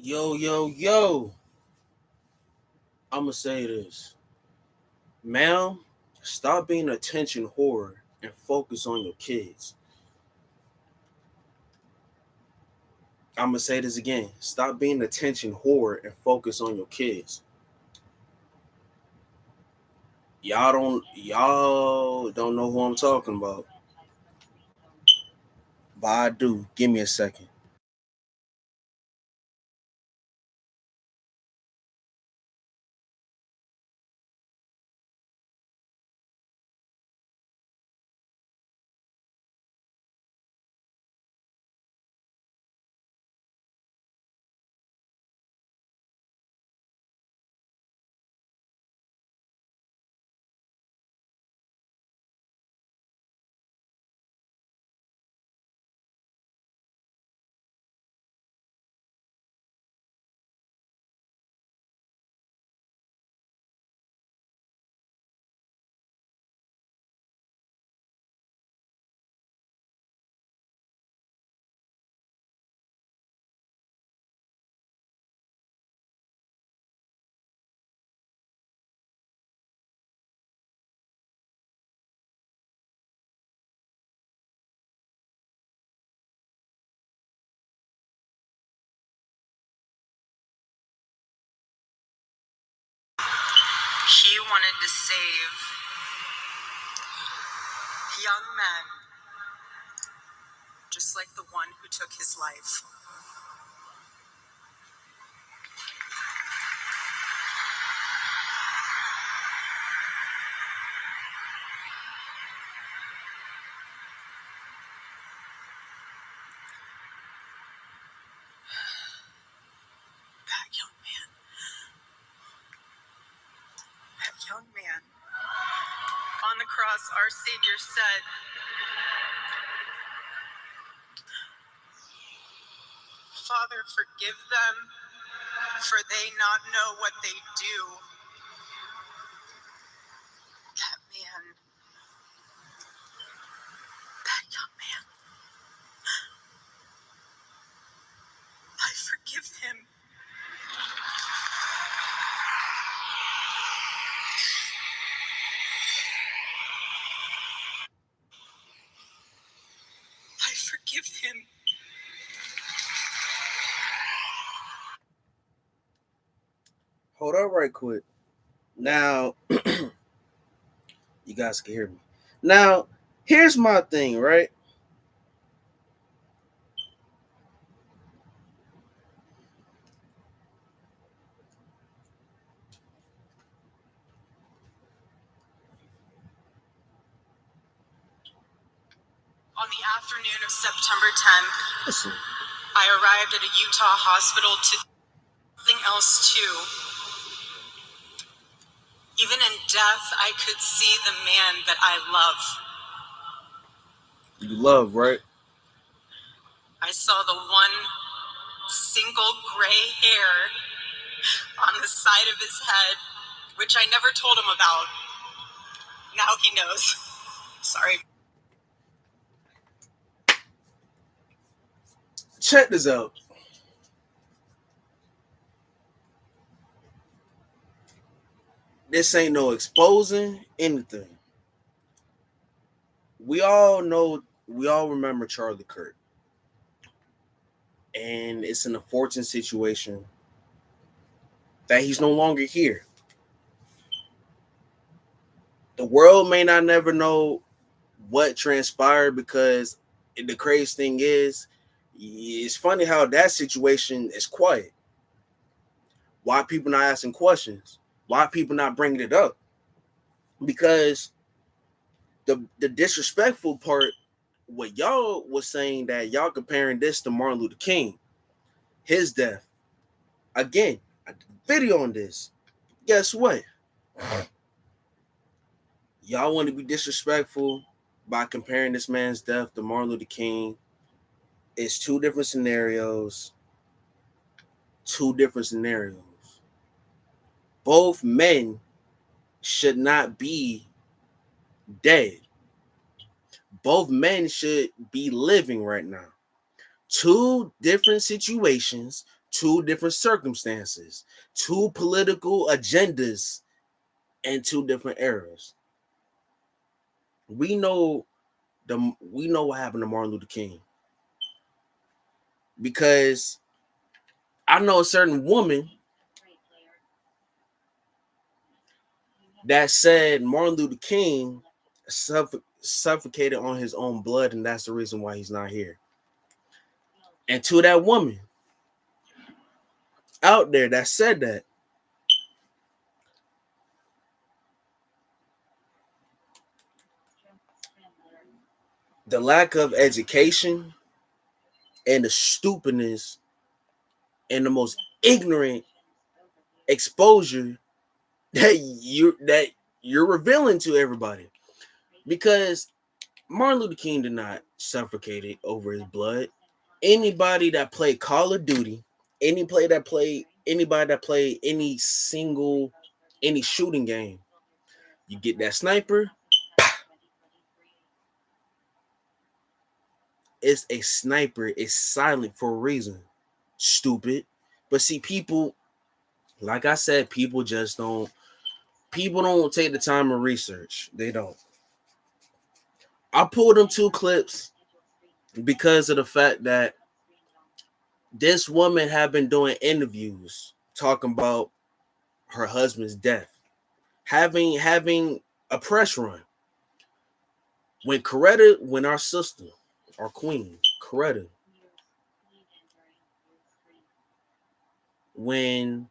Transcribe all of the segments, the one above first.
Yo, yo, yo. I'ma say this. Ma'am, stop being a attention whore and focus on your kids. I'ma say this again. Stop being an attention whore and focus on your kids. Y'all don't know who I'm talking about. But I do. Give me a second. He wanted to save young men, just like the one who took his life. That young man. That young man. On the cross, our Savior said, "Father, forgive them, for they not know what they do." That man, that young man, I forgive him. I forgive him. Hold up right quick. Now, you guys can hear me. Now, here's my thing, right? On the afternoon of September 10th, Listen. I arrived at a Utah hospital to do something else too. Even in death, I could see the man that I love. You love, right? I saw the one single gray hair on the side of his head, which I never told him about. Now he knows. Sorry. Check this out. This ain't no exposing anything. We all know, we all remember Charlie Kirk. And it's an unfortunate situation that he's no longer here. The world may not never know what transpired because the crazy thing is, it's funny how that situation is quiet. Why people not asking questions? Why people not bringing it up? Because the disrespectful part, what y'all was saying that y'all comparing this to Martin Luther King, his death. Again, I did a video on this. Guess what? Y'all want to be disrespectful by comparing this man's death to Martin Luther King. It's two different scenarios. Two different scenarios. Both men should not be dead. Both men should be living right now. Two different situations, two different circumstances, two political agendas, and two different eras. We know what happened to Martin Luther King, because I know a certain woman that said Martin Luther King suffocated on his own blood, and that's the reason why he's not here. And to that woman out there that said that, the lack of education and the stupidness and the most ignorant exposure that you're revealing to everybody, because Martin Luther King did not suffocate it over his blood. Anybody that played Call of Duty, anybody that played any shooting game, you get that sniper, it's a sniper. It's silent for a reason. Stupid. But see, people, like I said, people don't take the time to research. They don't. I pulled them two clips because of the fact that this woman had been doing interviews talking about her husband's death, having a press run. When our sister, our queen, Coretta, when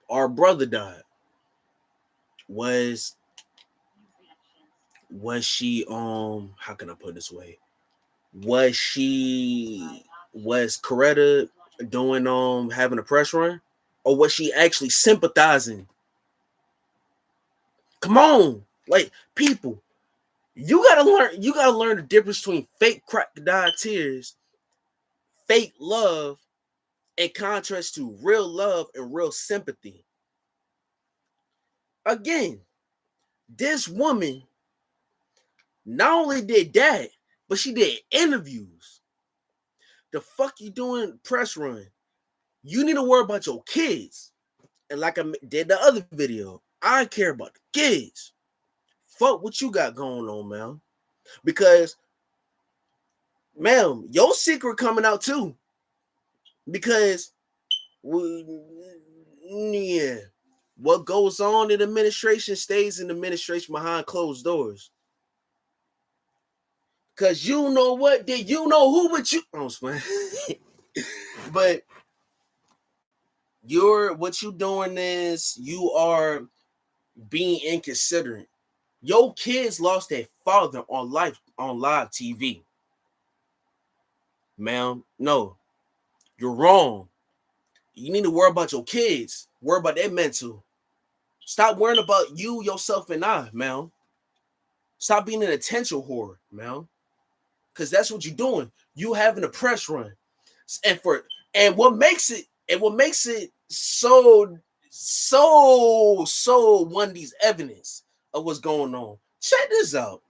our brother died, was she how can I put it this way? Was Coretta doing having a press run, or was she actually sympathizing? Come on, like, people, you gotta learn the difference between fake crocodile tears, fake love, in contrast to real love and real sympathy. Again, this woman not only did that, but she did interviews. The fuck you doing press run? You need to worry about your kids. And like I did the other video, I care about the kids. Fuck what you got going on, man. Because, ma'am, your secret coming out too. Because, yeah, what goes on in administration stays in administration behind closed doors. Because you know what? Did you know who but you? Oh, man. But what you doing is you are being inconsiderate. Your kids lost their father on live TV. Ma'am, no, you're wrong. You need to worry about your kids. Worry about their mental. Stop worrying about you, yourself, and I, ma'am. Stop being an attention whore, ma'am. Because that's what you're doing. You having a press run. And what makes it so one of these evidence of what's going on. Check this out.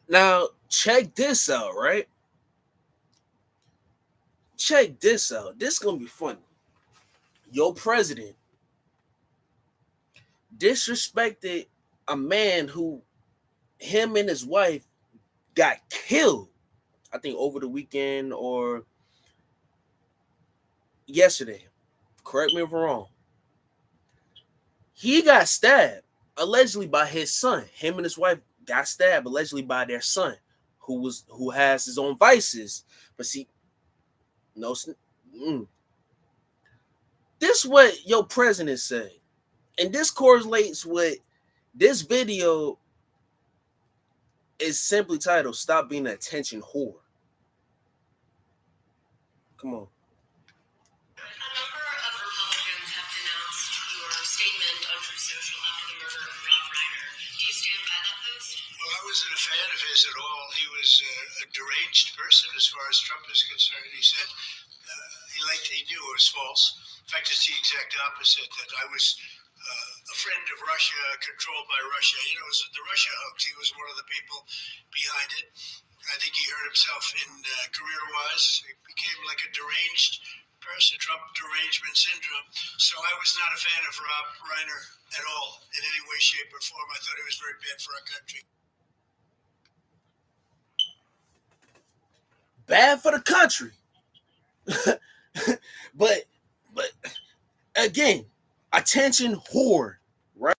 Now, check this out, right? Check this out. This is going to be funny. Your president disrespected a man who, him and his wife, got killed. I think over the weekend or yesterday. Correct me if I'm wrong. He got stabbed allegedly by his son. Him and his wife got stabbed allegedly by their son, who has his own vices. But see, no, this is what your president said, and this correlates with this video is simply titled "Stop Being an Attention Whore." Come on. A number of Republicans have denounced your statement on Truth Social after the murder of Rob Reiner. Do you stand by that post? Well, I wasn't a fan of his at all. He was a deranged person as far as Trump is concerned. He said he knew it was false. In fact, it's the exact opposite, that I was a friend of Russia, controlled by Russia. You know, it was the Russia hoax. He was one of the people behind it. I think he hurt himself in career-wise. He became like a deranged person, Trump derangement syndrome. So I was not a fan of Rob Reiner at all, in any way, shape, or form. I thought it was very bad for our country. Bad for the country. but again, attention whore, right?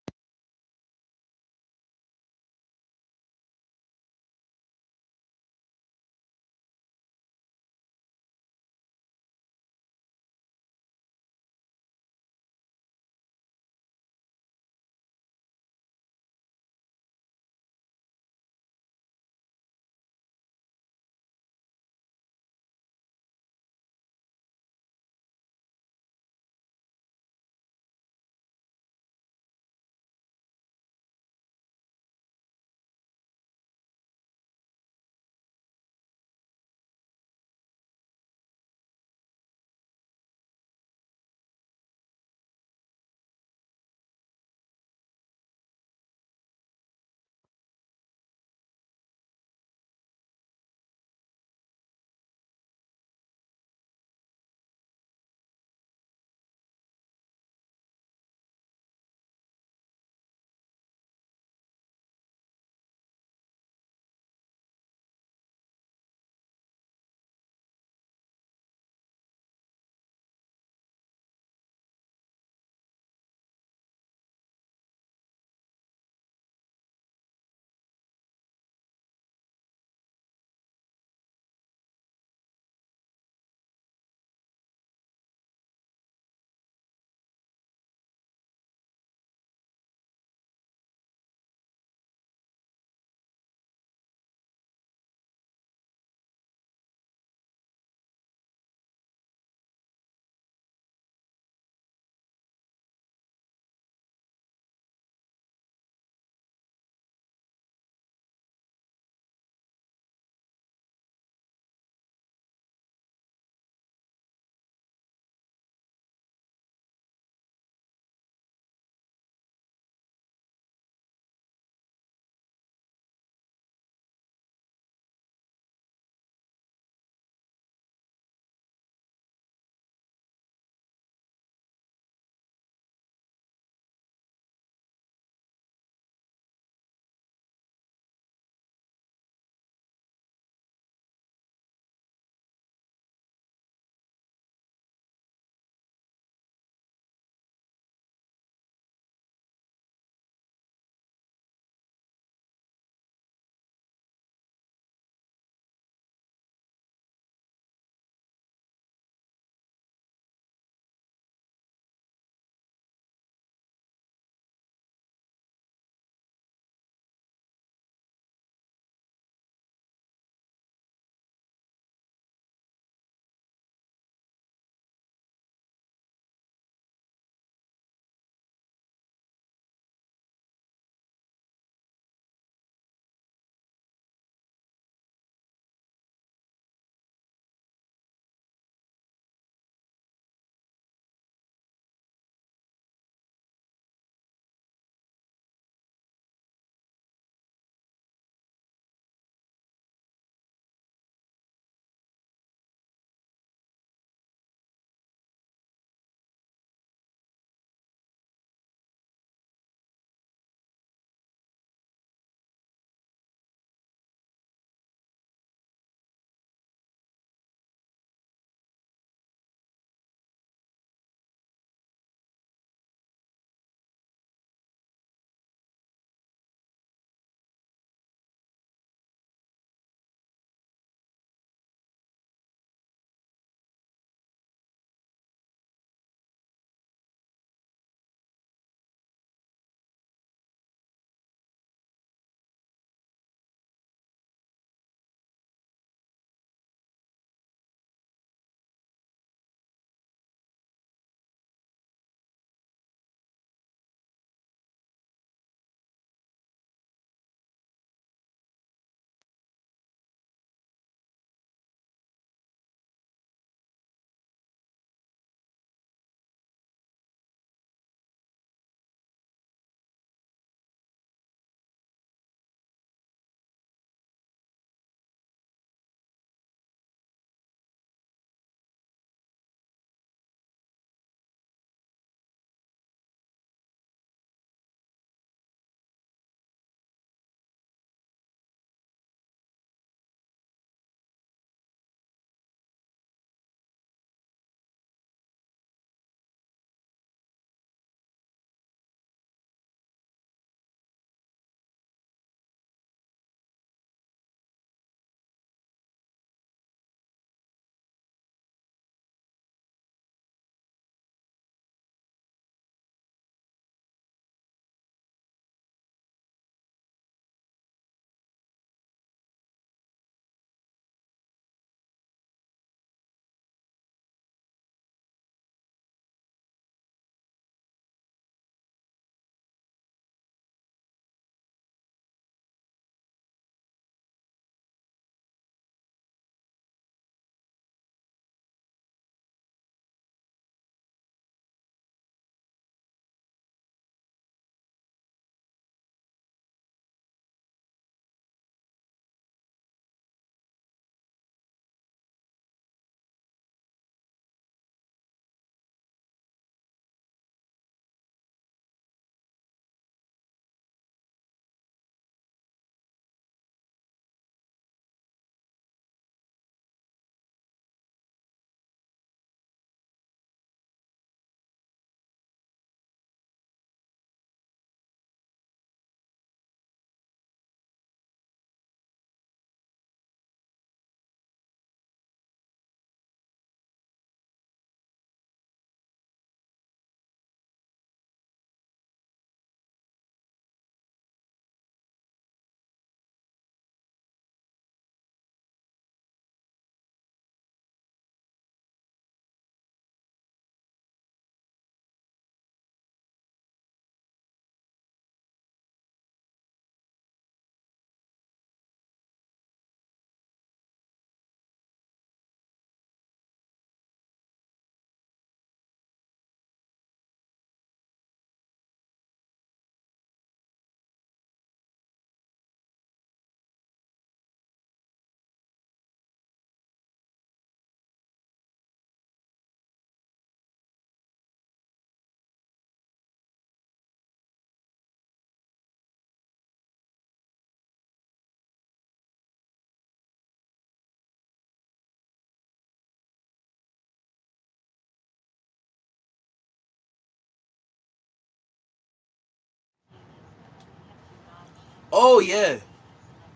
Oh yeah,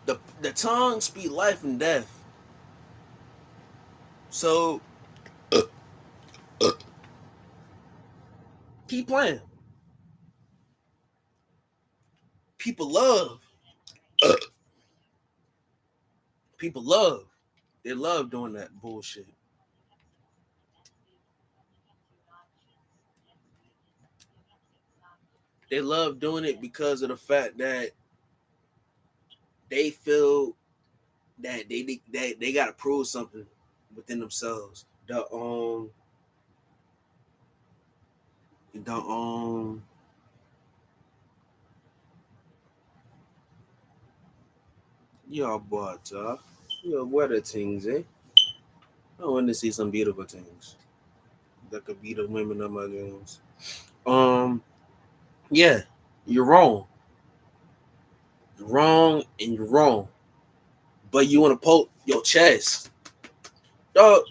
the tongue speak life and death. So keep playing. People love. People love. They love doing that bullshit. They love doing it because of the fact that they feel that they got to prove something within themselves. The y'all bought yo what are things, eh? I want to see some beautiful things that could be the women of my dreams. Um, yeah, you're wrong. You're wrong and you're wrong. But you want to poke your chest. Dog,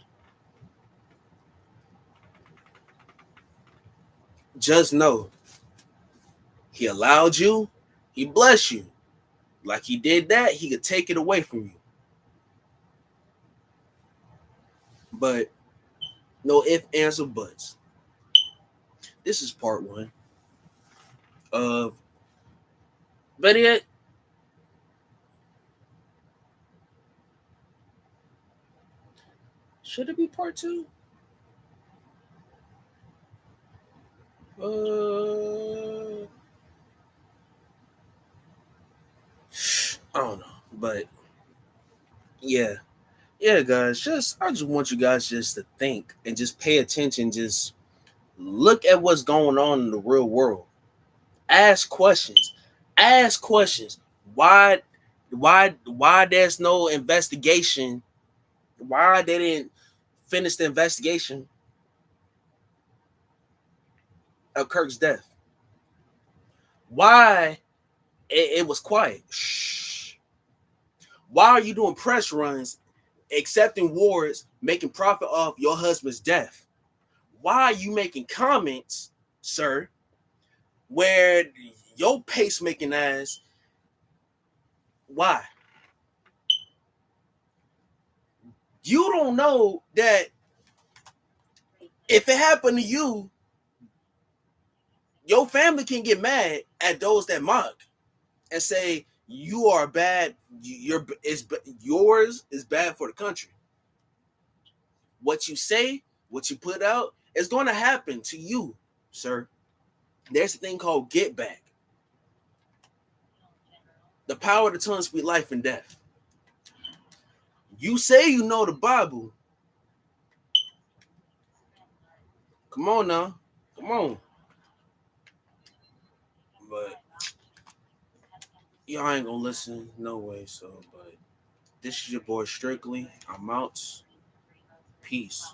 just know he allowed you, he blessed you. Like he did that, he could take it away from you. But no if, ands, or buts. This is part one of better yet, should it be part two? Uh I don't know. But yeah. Yeah, guys, I just want you guys just to think and just pay attention, just look at what's going on in the real world. Ask questions. Ask questions. Why there's no investigation? Why they didn't finish the investigation of Kirk's death? Why it was quiet? Shh. Why are you doing press runs, accepting wards, making profit off your husband's death? Why are you making comments, sir, where your pacemaking ass? Why? You don't know that if it happened to you, your family can get mad at those that mock and say you are bad. Yours is bad for the country. What you say, what you put out, is going to happen to you, sir. There's a thing called get back. The power of the tongue speak life and death. You say you know the Bible. Come on now. Come on. But y'all ain't gonna listen. No way. So, but this is your boy Strictly. I'm out. Peace.